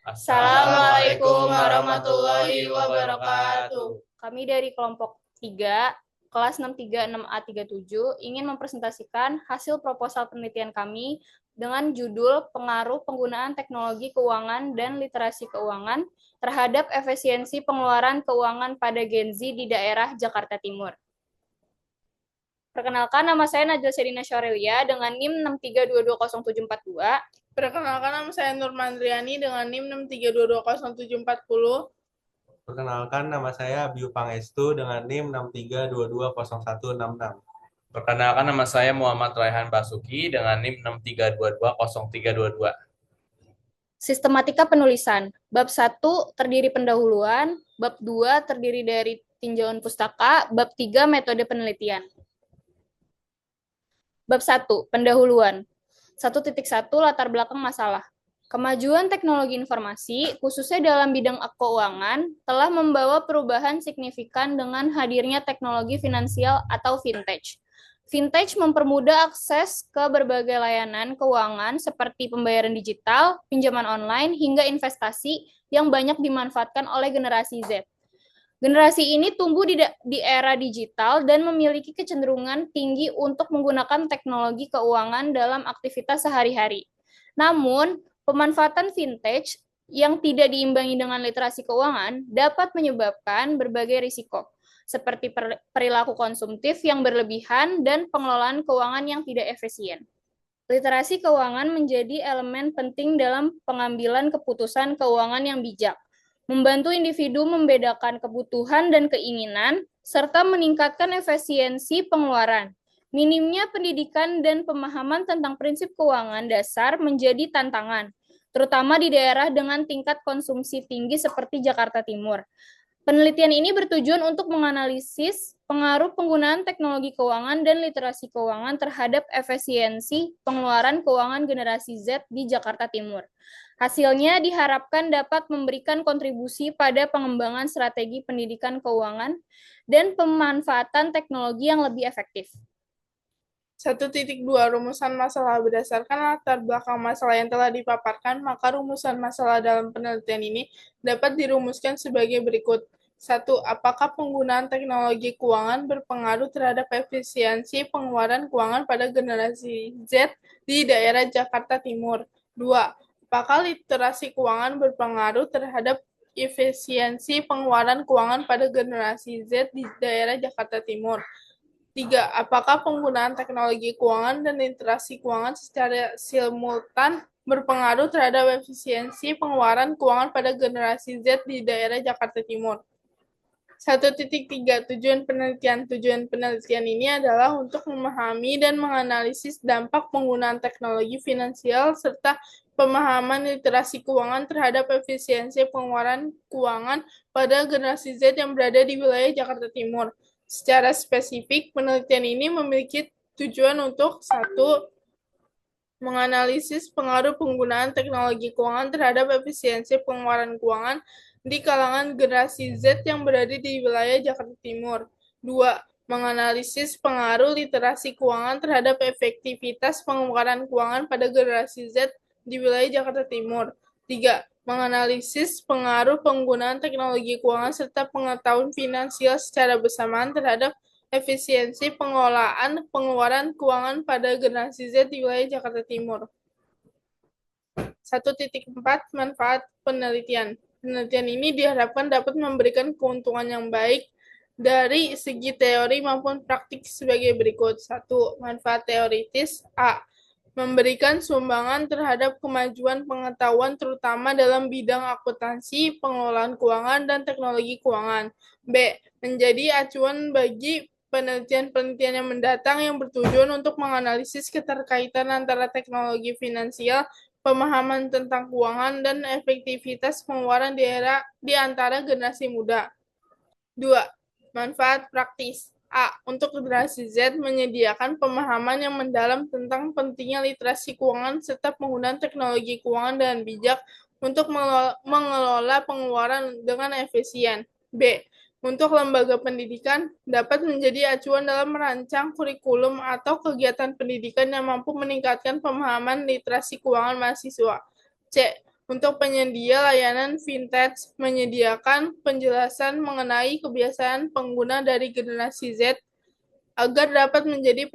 Assalamualaikum warahmatullahi wabarakatuh. Kami dari kelompok 3, kelas 636A37, ingin mempresentasikan hasil proposal penelitian kami dengan judul Pengaruh Penggunaan Teknologi Keuangan dan Literasi Keuangan terhadap efisiensi pengeluaran keuangan pada Gen Z di daerah Jakarta Timur. Perkenalkan, nama saya Najla Serina Syaurelia dengan NIM 632200742. Perkenalkan, nama saya Nur Mandriani dengan NIM 632200740. Perkenalkan, nama saya Biu Pangestu dengan NIM 632200166. Perkenalkan, nama saya Muhammad Raihan Basuki dengan NIM 632200322. Sistematika penulisan. Bab 1 terdiri pendahuluan, bab 2 terdiri dari tinjauan pustaka, bab 3 metode penelitian. Bab 1, pendahuluan. 1.1 latar belakang masalah. Kemajuan teknologi informasi, khususnya dalam bidang keuangan, telah membawa perubahan signifikan dengan hadirnya teknologi finansial atau fintech. Fintech mempermudah akses ke berbagai layanan keuangan seperti pembayaran digital, pinjaman online, hingga investasi yang banyak dimanfaatkan oleh generasi Z. Generasi ini tumbuh di era digital dan memiliki kecenderungan tinggi untuk menggunakan teknologi keuangan dalam aktivitas sehari-hari. Namun, pemanfaatan fintech yang tidak diimbangi dengan literasi keuangan dapat menyebabkan berbagai risiko, seperti perilaku konsumtif yang berlebihan dan pengelolaan keuangan yang tidak efisien. Literasi keuangan menjadi elemen penting dalam pengambilan keputusan keuangan yang bijak, membantu individu membedakan kebutuhan dan keinginan, serta meningkatkan efisiensi pengeluaran. Minimnya pendidikan dan pemahaman tentang prinsip keuangan dasar menjadi tantangan, terutama di daerah dengan tingkat konsumsi tinggi seperti Jakarta Timur. Penelitian ini bertujuan untuk menganalisis pengaruh penggunaan teknologi keuangan dan literasi keuangan terhadap efisiensi pengeluaran keuangan generasi Z di Jakarta Timur. Hasilnya diharapkan dapat memberikan kontribusi pada pengembangan strategi pendidikan keuangan dan pemanfaatan teknologi yang lebih efektif. 1.2 Rumusan masalah. Berdasarkan latar belakang masalah yang telah dipaparkan, maka rumusan masalah dalam penelitian ini dapat dirumuskan sebagai berikut. 1. Apakah penggunaan teknologi keuangan berpengaruh terhadap efisiensi pengeluaran keuangan pada generasi Z di daerah Jakarta Timur? 2. Apakah literasi keuangan berpengaruh terhadap efisiensi pengeluaran keuangan pada generasi Z di daerah Jakarta Timur? 3. Apakah penggunaan teknologi keuangan dan literasi keuangan secara simultan berpengaruh terhadap efisiensi pengeluaran keuangan pada generasi Z di daerah Jakarta Timur? 1.3 Tujuan penelitian. Tujuan penelitian ini adalah untuk memahami dan menganalisis dampak penggunaan teknologi finansial serta pemahaman literasi keuangan terhadap efisiensi pengeluaran keuangan pada generasi Z yang berada di wilayah Jakarta Timur. Secara spesifik, penelitian ini memiliki tujuan untuk 1. Menganalisis pengaruh penggunaan teknologi keuangan terhadap efisiensi pengeluaran keuangan di kalangan generasi Z yang berada di wilayah Jakarta Timur. 2. Menganalisis pengaruh literasi keuangan terhadap efektivitas pengeluaran keuangan pada generasi Z di wilayah Jakarta Timur. 3. Menganalisis pengaruh penggunaan teknologi keuangan serta pengetahuan finansial secara bersamaan terhadap efisiensi pengelolaan pengeluaran keuangan pada generasi Z di wilayah Jakarta Timur. 1.4 Manfaat penelitian. Penelitian ini diharapkan dapat memberikan keuntungan yang baik dari segi teori maupun praktik sebagai berikut. 1. Manfaat teoritis. A. Memberikan sumbangan terhadap kemajuan pengetahuan terutama dalam bidang akuntansi, pengelolaan keuangan, dan teknologi keuangan. B. Menjadi acuan bagi penelitian-penelitian yang mendatang yang bertujuan untuk menganalisis keterkaitan antara teknologi finansial, pemahaman tentang keuangan, dan efektivitas pengeluaran di antara generasi muda. 2. Manfaat praktis. A. Untuk generasi Z, menyediakan pemahaman yang mendalam tentang pentingnya literasi keuangan serta penggunaan teknologi keuangan dengan bijak untuk mengelola pengeluaran dengan efisien. B. Untuk lembaga pendidikan, dapat menjadi acuan dalam merancang kurikulum atau kegiatan pendidikan yang mampu meningkatkan pemahaman literasi keuangan mahasiswa. C. Untuk penyedia layanan fintech menyediakan penjelasan mengenai kebiasaan pengguna dari generasi Z agar dapat menjadi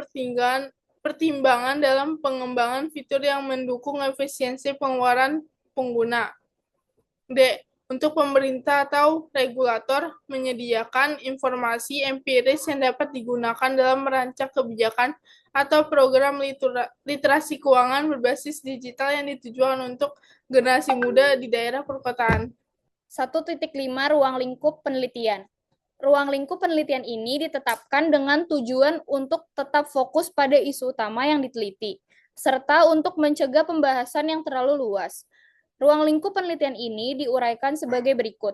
pertimbangan dalam pengembangan fitur yang mendukung efisiensi pengeluaran pengguna. D. Untuk pemerintah atau regulator menyediakan informasi empiris yang dapat digunakan dalam merancang kebijakan atau program literasi keuangan berbasis digital yang ditujukan untuk generasi muda di daerah perkotaan. 1.5 Ruang lingkup penelitian. Ruang lingkup penelitian ini ditetapkan dengan tujuan untuk tetap fokus pada isu utama yang diteliti, serta untuk mencegah pembahasan yang terlalu luas. Ruang lingkup penelitian ini diuraikan sebagai berikut.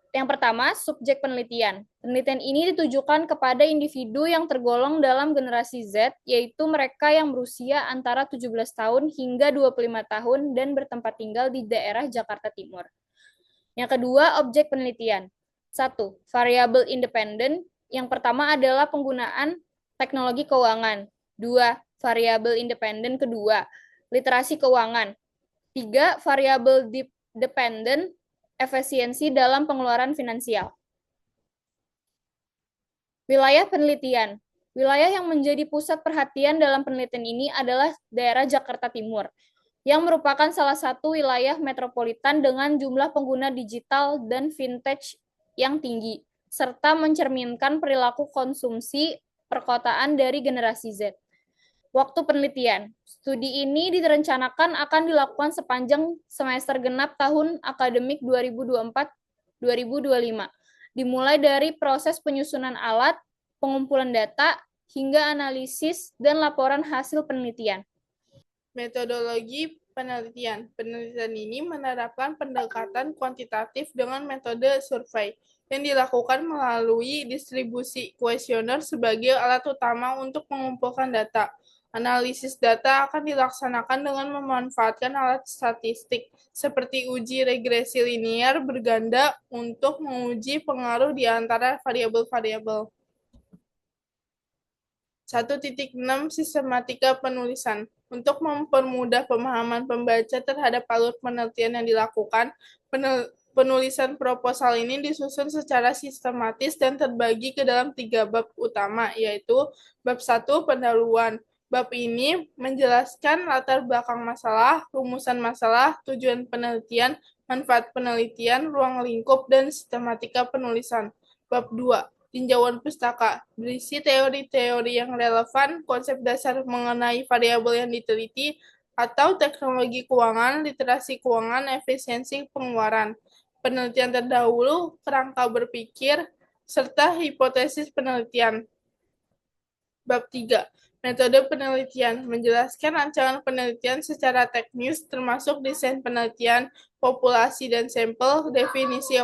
Yang pertama, subjek penelitian. Penelitian ini ditujukan kepada individu yang tergolong dalam generasi Z, yaitu mereka yang berusia antara 17 tahun hingga 25 tahun dan bertempat tinggal di daerah Jakarta Timur. Yang kedua, objek penelitian. 1. Variabel independen. Yang pertama adalah penggunaan teknologi keuangan. 2. Variabel independen kedua, literasi keuangan. 3. Variabel dependen, efisiensi dalam pengeluaran finansial. Wilayah penelitian. Wilayah yang menjadi pusat perhatian dalam penelitian ini adalah daerah Jakarta Timur, yang merupakan salah satu wilayah metropolitan dengan jumlah pengguna digital dan fintech yang tinggi, serta mencerminkan perilaku konsumsi perkotaan dari generasi Z. Waktu penelitian. Studi ini direncanakan akan dilakukan sepanjang semester genap tahun akademik 2024-2025, dimulai dari proses penyusunan alat, pengumpulan data, hingga analisis dan laporan hasil penelitian. Metodologi penelitian. Penelitian ini menerapkan pendekatan kuantitatif dengan metode survei yang dilakukan melalui distribusi kuesioner sebagai alat utama untuk mengumpulkan data. Analisis data akan dilaksanakan dengan memanfaatkan alat statistik seperti uji regresi linear berganda untuk menguji pengaruh di antara variabel-variabel. 1.6 Sistematika penulisan. Untuk mempermudah pemahaman pembaca terhadap alur penelitian yang dilakukan, penulisan proposal ini disusun secara sistematis dan terbagi ke dalam 3 bab utama, yaitu bab 1 pendahuluan. Bab ini menjelaskan latar belakang masalah, rumusan masalah, tujuan penelitian, manfaat penelitian, ruang lingkup, dan sistematika penulisan. Bab 2 tinjauan pustaka, berisi teori-teori yang relevan, konsep dasar mengenai variabel yang diteliti, atau teknologi keuangan, literasi keuangan, efisiensi pengeluaran. Penelitian terdahulu, kerangka berpikir, serta hipotesis penelitian. Bab 3. Metode penelitian, menjelaskan rancangan penelitian secara teknis, termasuk desain penelitian, populasi dan sampel, definisi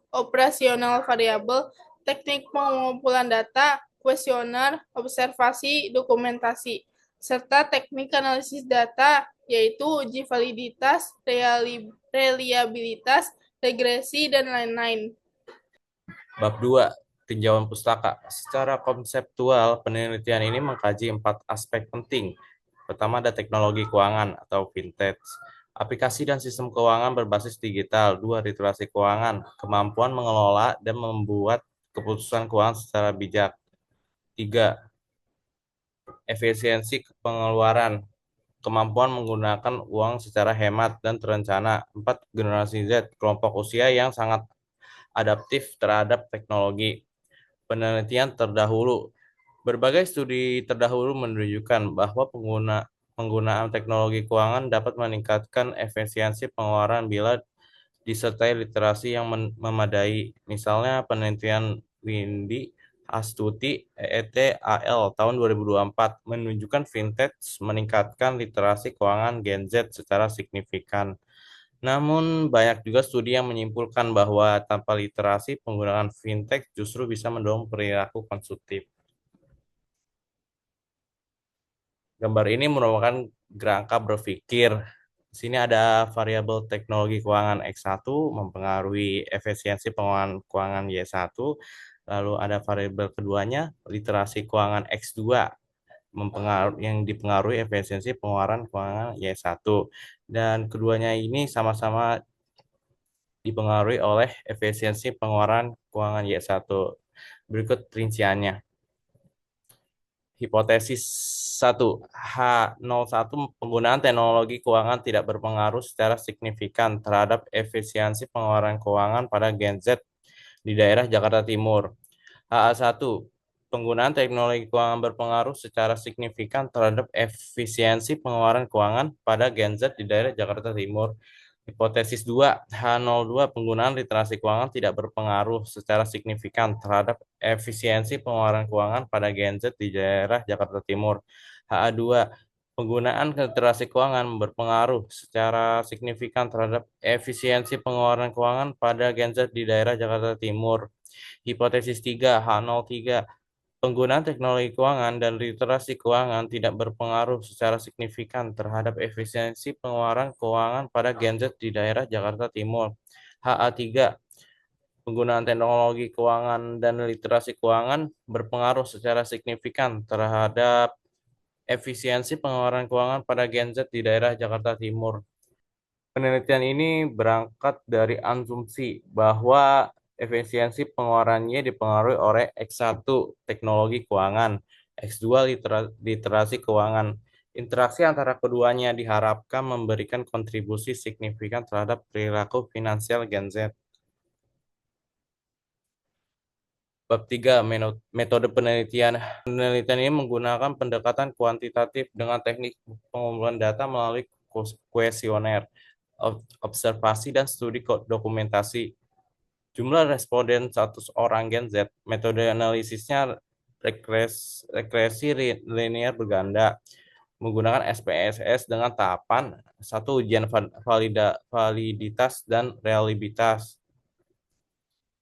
operasional variabel, teknik pengumpulan data, kuesioner, observasi, dokumentasi, serta teknik analisis data, yaitu uji validitas, reliabilitas, regresi, dan lain-lain. Bab 2. Tinjauan pustaka. Secara konseptual, penelitian ini mengkaji 4 aspek penting. Pertama ada teknologi keuangan atau fintech, aplikasi dan sistem keuangan berbasis digital. 2. Literasi keuangan, kemampuan mengelola dan membuat keputusan keuangan secara bijak. 3. Efisiensi pengeluaran, kemampuan menggunakan uang secara hemat dan terencana. 4. Generasi Z, kelompok usia yang sangat adaptif terhadap teknologi. Penelitian terdahulu. Berbagai studi terdahulu menunjukkan bahwa penggunaan teknologi keuangan dapat meningkatkan efisiensi pengeluaran bila disertai literasi yang memadai. Misalnya penelitian Windy Astuti EET AL tahun 2024 menunjukkan fintech meningkatkan literasi keuangan Gen Z secara signifikan. Namun, banyak juga studi yang menyimpulkan bahwa tanpa literasi, penggunaan fintech justru bisa mendorong perilaku konsumtif. Gambar ini merupakan kerangka berpikir. Di sini ada variabel teknologi keuangan X1 mempengaruhi efisiensi pengeluaran keuangan Y1. Lalu ada variabel keduanya, literasi keuangan X2 yang dipengaruhi efisiensi pengeluaran keuangan Y1. dan keduanya ini sama-sama dipengaruhi oleh efisiensi pengeluaran keuangan Y1. Berikut rinciannya. Hipotesis 1. H01 penggunaan teknologi keuangan tidak berpengaruh secara signifikan terhadap efisiensi pengeluaran keuangan pada Gen Z di daerah Jakarta Timur. HA1 penggunaan teknologi keuangan berpengaruh secara signifikan terhadap efisiensi pengeluaran keuangan pada Gen Z di daerah Jakarta Timur. Hipotesis 2, H02 penggunaan literasi keuangan tidak berpengaruh secara signifikan terhadap efisiensi pengeluaran keuangan pada Gen Z di daerah Jakarta Timur. HA2 penggunaan literasi keuangan berpengaruh secara signifikan terhadap efisiensi pengeluaran keuangan pada Gen Z di daerah Jakarta Timur. Hipotesis 3, H03 penggunaan teknologi keuangan dan literasi keuangan tidak berpengaruh secara signifikan terhadap efisiensi pengeluaran keuangan pada Gen Z di daerah Jakarta Timur. HA3 penggunaan teknologi keuangan dan literasi keuangan berpengaruh secara signifikan terhadap efisiensi pengeluaran keuangan pada Gen Z di daerah Jakarta Timur. Penelitian ini berangkat dari asumsi bahwa efisiensi pengeluarannya dipengaruhi oleh X1 teknologi keuangan, X2 literasi keuangan. Interaksi antara keduanya diharapkan memberikan kontribusi signifikan terhadap perilaku finansial Gen Z. Bab 3, metode penelitian. Penelitian ini menggunakan pendekatan kuantitatif dengan teknik pengumpulan data melalui kuesioner, observasi, dan studi dokumentasi. Jumlah responden 100 orang Gen Z, metode analisisnya regresi linear berganda, menggunakan SPSS dengan tahapan 1 ujian validitas dan reliabilitas,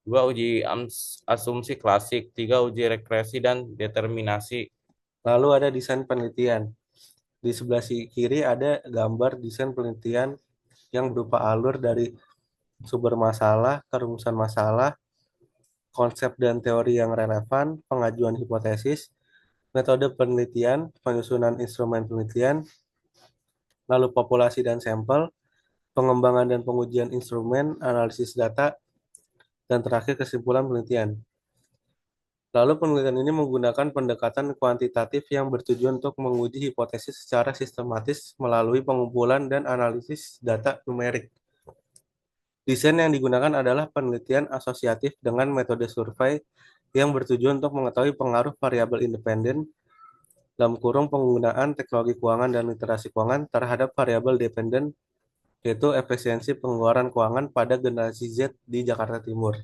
2 uji asumsi klasik, 3 uji regresi dan determinasi. Lalu ada desain penelitian. Di sebelah kiri ada gambar desain penelitian yang berupa alur dari sumber masalah ke rumusan masalah, konsep dan teori yang relevan, pengajuan hipotesis, metode penelitian, penyusunan instrumen penelitian, lalu populasi dan sampel, pengembangan dan pengujian instrumen, analisis data, dan terakhir kesimpulan penelitian. Lalu penelitian ini menggunakan pendekatan kuantitatif yang bertujuan untuk menguji hipotesis secara sistematis melalui pengumpulan dan analisis data numerik. Desain yang digunakan adalah penelitian asosiatif dengan metode survei yang bertujuan untuk mengetahui pengaruh variabel independen dalam kurung penggunaan teknologi keuangan dan literasi keuangan terhadap variabel dependen, yaitu efisiensi pengeluaran keuangan pada generasi Z di Jakarta Timur.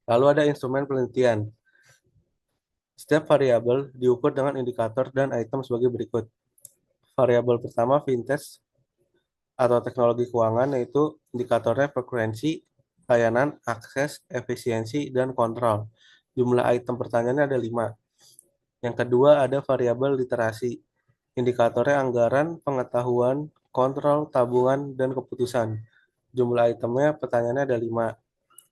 Lalu ada instrumen penelitian. Setiap variabel diukur dengan indikator dan item sebagai berikut. Variabel pertama vintage atau teknologi keuangan, yaitu indikatornya frekuensi, layanan, akses, efisiensi, dan kontrol. Jumlah item pertanyaannya ada 5. Yang kedua ada variabel literasi. Indikatornya anggaran, pengetahuan, kontrol, tabungan, dan keputusan. Jumlah itemnya pertanyaannya ada 5.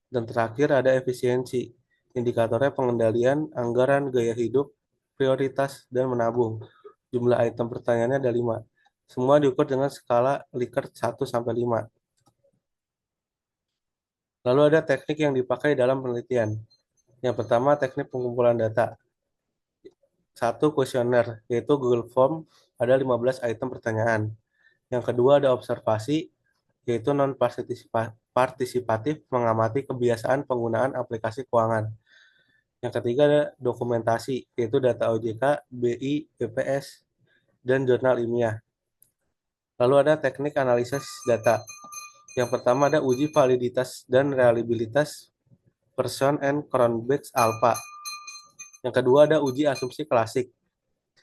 Dan terakhir ada efisiensi. Indikatornya pengendalian, anggaran, gaya hidup, prioritas, dan menabung. Jumlah item pertanyaannya ada 5. Semua diukur dengan skala Likert 1-5. Lalu ada teknik yang dipakai dalam penelitian. Yang pertama, teknik pengumpulan data. 1. Kuesioner, yaitu Google Form, ada 15 item pertanyaan. Yang kedua ada observasi, yaitu non-partisipatif mengamati kebiasaan penggunaan aplikasi keuangan. Yang ketiga ada dokumentasi, yaitu data OJK, BI, BPS, dan jurnal ilmiah. Lalu ada teknik analisis data. Yang pertama ada uji validitas dan reliabilitas Pearson and Cronbach Alpha. Yang kedua ada uji asumsi klasik,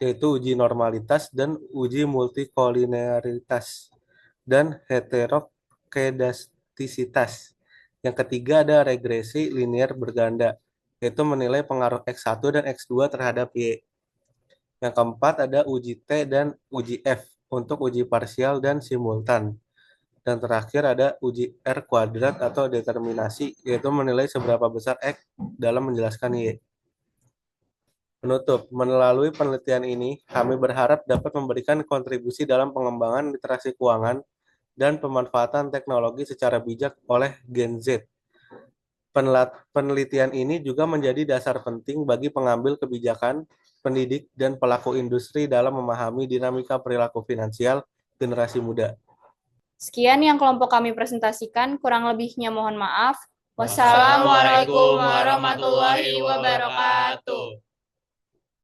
yaitu uji normalitas dan uji multikolinearitas dan heterokedastisitas. Yang ketiga ada regresi linear berganda, yaitu menilai pengaruh X1 dan X2 terhadap Y. Yang keempat ada uji T dan uji F untuk uji parsial dan simultan. Dan terakhir ada uji R kuadrat atau determinasi, yaitu menilai seberapa besar X dalam menjelaskan Y. Penutup, melalui penelitian ini, kami berharap dapat memberikan kontribusi dalam pengembangan literasi keuangan dan pemanfaatan teknologi secara bijak oleh Gen Z. Penelitian ini juga menjadi dasar penting bagi pengambil kebijakan, pendidik, dan pelaku industri dalam memahami dinamika perilaku finansial generasi muda. Sekian yang kelompok kami presentasikan, kurang lebihnya mohon maaf. Wassalamualaikum warahmatullahi wabarakatuh.